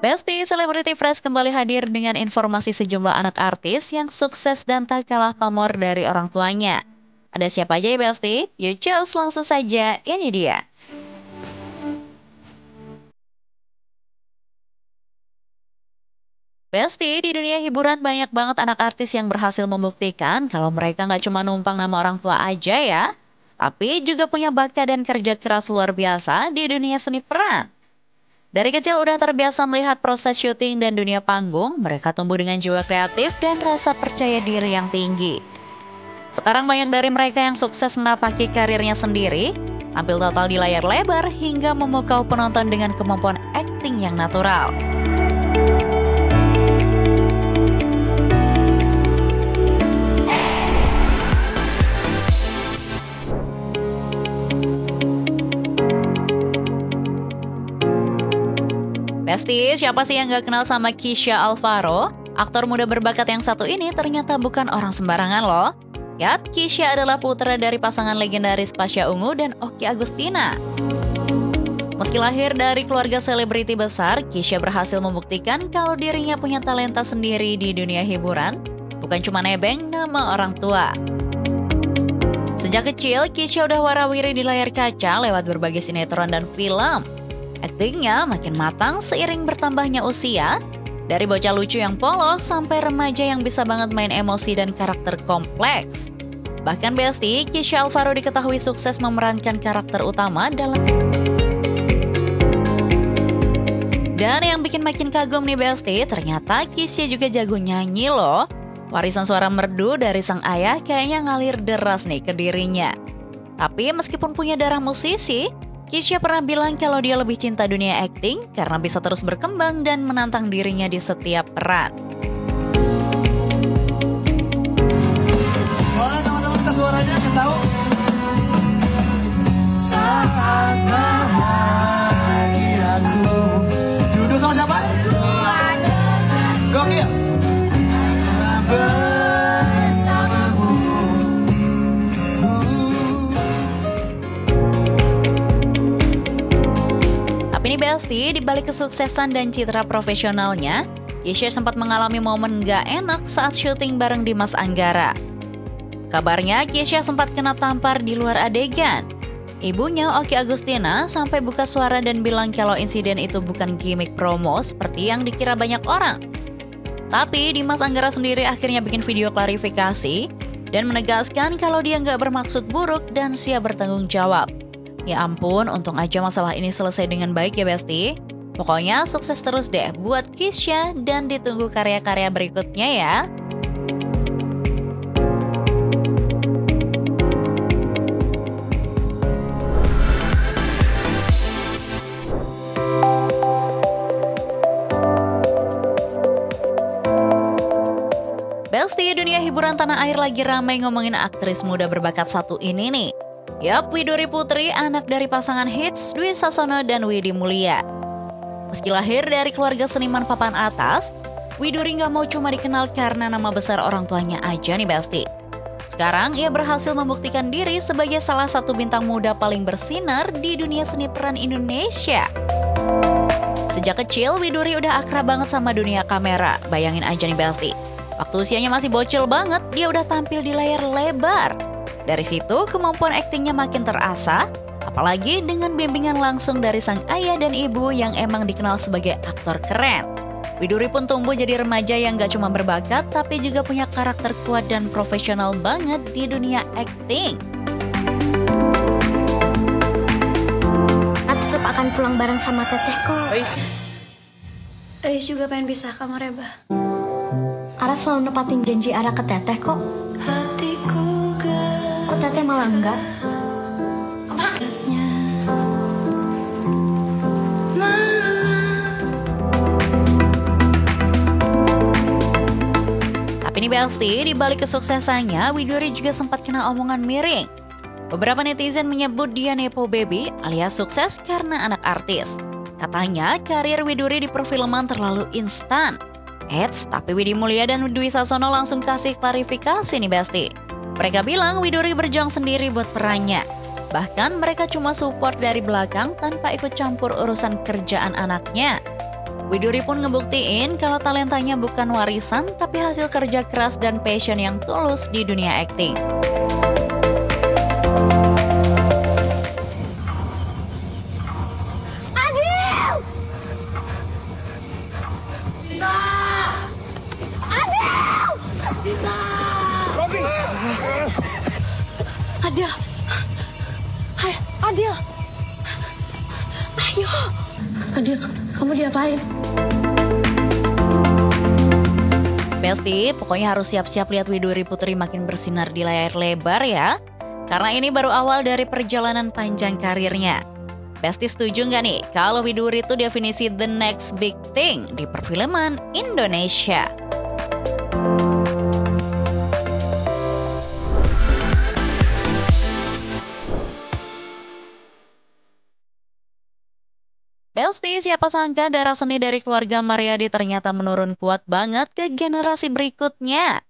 Besti Celebrity Fresh kembali hadir dengan informasi sejumlah anak artis yang sukses dan tak kalah pamor dari orang tuanya. Ada siapa aja ya Besti? Yuk cus langsung saja, ini dia. Besti, di dunia hiburan banyak banget anak artis yang berhasil membuktikan kalau mereka nggak cuma numpang nama orang tua aja ya, tapi juga punya bakat dan kerja keras luar biasa di dunia seni peran. Dari kecil udah terbiasa melihat proses syuting dan dunia panggung, mereka tumbuh dengan jiwa kreatif dan rasa percaya diri yang tinggi. Sekarang banyak dari mereka yang sukses menapaki karirnya sendiri, tampil total di layar lebar hingga memukau penonton dengan kemampuan akting yang natural. Besti, siapa sih yang gak kenal sama Kisha Alvaro? Aktor muda berbakat yang satu ini ternyata bukan orang sembarangan loh. Yap, Kisha adalah putra dari pasangan legendaris Pasha Ungu dan Okky Agustina. Meski lahir dari keluarga selebriti besar, Kisha berhasil membuktikan kalau dirinya punya talenta sendiri di dunia hiburan, bukan cuma nebeng nama orang tua. Sejak kecil, Kisha udah warawiri di layar kaca lewat berbagai sinetron dan film. Aktingnya makin matang seiring bertambahnya usia, dari bocah lucu yang polos sampai remaja yang bisa banget main emosi dan karakter kompleks. Bahkan Besti, Kisha Alvaro diketahui sukses memerankan karakter utama dalam... Dan yang bikin makin kagum nih Besti, ternyata Kisha juga jago nyanyi loh. Warisan suara merdu dari sang ayah kayaknya ngalir deras nih ke dirinya. Tapi meskipun punya darah musisi, Kisha pernah bilang kalau dia lebih cinta dunia akting karena bisa terus berkembang dan menantang dirinya di setiap peran. Boleh teman-teman kita suaranya, kita tahu. Saat bahagiaku. Duduk sama siapa? Gokil. Tapi ini Besti, di balik kesuksesan dan citra profesionalnya, Kisha sempat mengalami momen gak enak saat syuting bareng Dimas Anggara. Kabarnya Kisha sempat kena tampar di luar adegan. Ibunya, Okky Agustina, sampai buka suara dan bilang kalau insiden itu bukan gimmick promo seperti yang dikira banyak orang. Tapi Dimas Anggara sendiri akhirnya bikin video klarifikasi dan menegaskan kalau dia nggak bermaksud buruk dan siap bertanggung jawab. Ya ampun, untung aja masalah ini selesai dengan baik ya Besti. Pokoknya sukses terus deh buat Kisha dan ditunggu karya-karya berikutnya ya. Besti, dunia hiburan tanah air lagi ramai ngomongin aktris muda berbakat satu ini nih. Yap, Widuri Putri, anak dari pasangan hits Dwi Sasono dan Widi Mulia. Meski lahir dari keluarga seniman papan atas, Widuri nggak mau cuma dikenal karena nama besar orang tuanya aja nih Besti. Sekarang ia berhasil membuktikan diri sebagai salah satu bintang muda paling bersinar di dunia seni peran Indonesia. Sejak kecil, Widuri udah akrab banget sama dunia kamera. Bayangin aja nih Besti, waktu usianya masih bocil banget, dia udah tampil di layar lebar. Dari situ, kemampuan aktingnya makin terasa, apalagi dengan bimbingan langsung dari sang ayah dan ibu yang emang dikenal sebagai aktor keren. Widuri pun tumbuh jadi remaja yang gak cuma berbakat, tapi juga punya karakter kuat dan profesional banget di dunia akting. Aku tetap akan pulang bareng sama teteh kok. Ais juga pengen pisah sama Reba. Ara selalu nepatin janji Ara ke teteh kok. Hatiku Kok teteh malah enggak? Tapi nih Besti, di balik kesuksesannya, Widuri juga sempat kena omongan miring. Beberapa netizen menyebut dia nepo baby alias sukses karena anak artis. Katanya karir Widuri di perfilman terlalu instan. Tapi Widi Mulia dan Dwi Sasono langsung kasih klarifikasi nih Besti. Mereka bilang Widuri berjuang sendiri buat perannya. Bahkan mereka cuma support dari belakang tanpa ikut campur urusan kerjaan anaknya. Widuri pun ngebuktiin kalau talentanya bukan warisan, tapi hasil kerja keras dan passion yang tulus di dunia akting. Adil, hai, Adil, ayo, Adil, kamu diapain? Besti, pokoknya harus siap-siap lihat Widuri Putri makin bersinar di layar lebar ya. Karena ini baru awal dari perjalanan panjang karirnya. Besti setuju nggak nih kalau Widuri itu definisi the next big thing di perfilman Indonesia? Besti, siapa sangka darah seni dari keluarga Mariadi ternyata menurun kuat banget ke generasi berikutnya.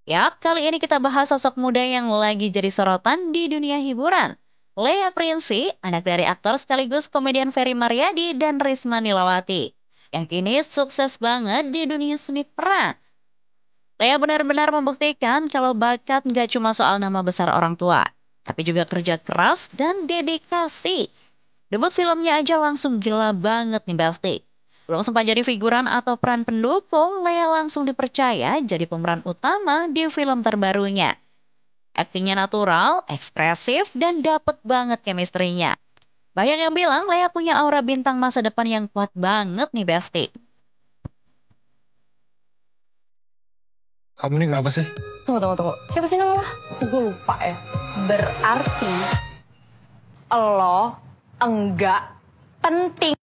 Yap, kali ini kita bahas sosok muda yang lagi jadi sorotan di dunia hiburan. Lea Prinsi, anak dari aktor sekaligus komedian Ferry Mariadi dan Risma Nilawati, yang kini sukses banget di dunia seni peran. Lea benar-benar membuktikan kalau bakat nggak cuma soal nama besar orang tua, tapi juga kerja keras dan dedikasi. Debut filmnya aja langsung gila banget nih Besti. Belum sempat jadi figuran atau peran pendukung, Lea langsung dipercaya jadi pemeran utama di film terbarunya. Aktingnya natural, ekspresif, dan dapet banget chemistry-nya. Banyak yang bilang Lea punya aura bintang masa depan yang kuat banget nih Besti. Kamu ini kenapa sih? Tunggu. Siapa sih nama lo? Gue lupa ya. Berarti lo enggak penting.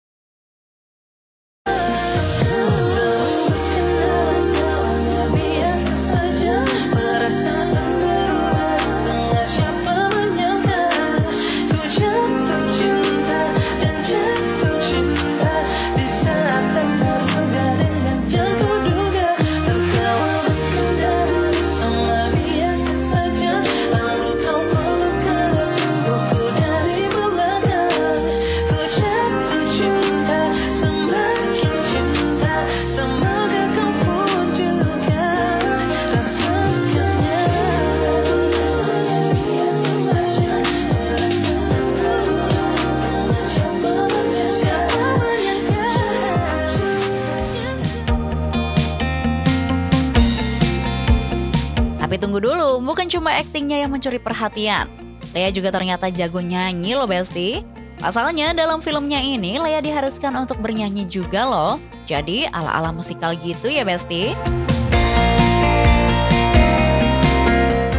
Tapi tunggu dulu, bukan cuma aktingnya yang mencuri perhatian. Lea juga ternyata jago nyanyi loh Besti. Pasalnya dalam filmnya ini Lea diharuskan untuk bernyanyi juga loh. Jadi ala-ala musikal gitu ya Besti.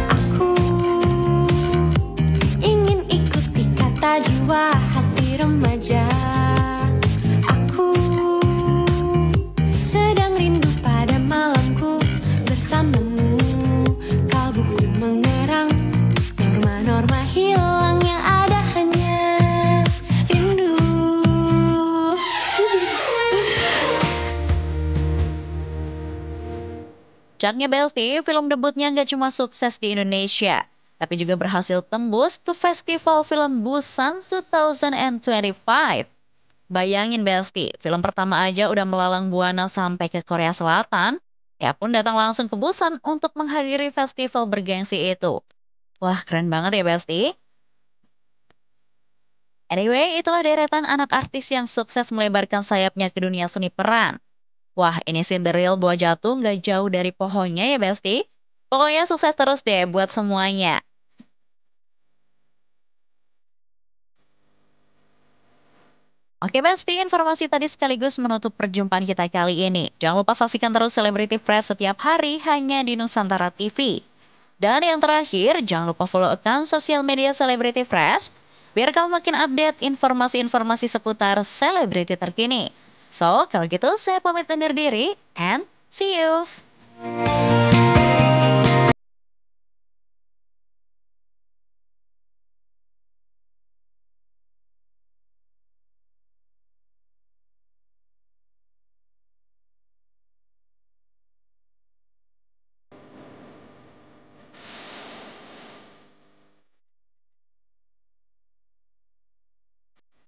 Aku ingin ikuti kata jiwa hati remaja. Aku sedang rindu pada malamku bersamamu. Kalbuku mengerang, norma-norma hilang, yang ada hanya rindu. Caknya Besti, film debutnya nggak cuma sukses di Indonesia, tapi juga berhasil tembus ke Festival Film Busan 2025. Bayangin Besti, film pertama aja udah melalang buana sampai ke Korea Selatan. Ya pun datang langsung ke Busan untuk menghadiri festival bergengsi itu. Wah, keren banget ya Besti. Anyway, itulah deretan anak artis yang sukses melebarkan sayapnya ke dunia seni peran. Wah, ini sih the real buah jatuh nggak jauh dari pohonnya ya Besti. Pokoknya sukses terus deh buat semuanya. Oke Besti, informasi tadi sekaligus menutup perjumpaan kita kali ini. Jangan lupa saksikan terus Celebrity Fresh setiap hari hanya di Nusantara TV. Dan yang terakhir, jangan lupa follow account sosial media Celebrity Fresh biar kamu makin update informasi-informasi seputar selebriti terkini. So, kalau gitu saya pamit undur diri and see you.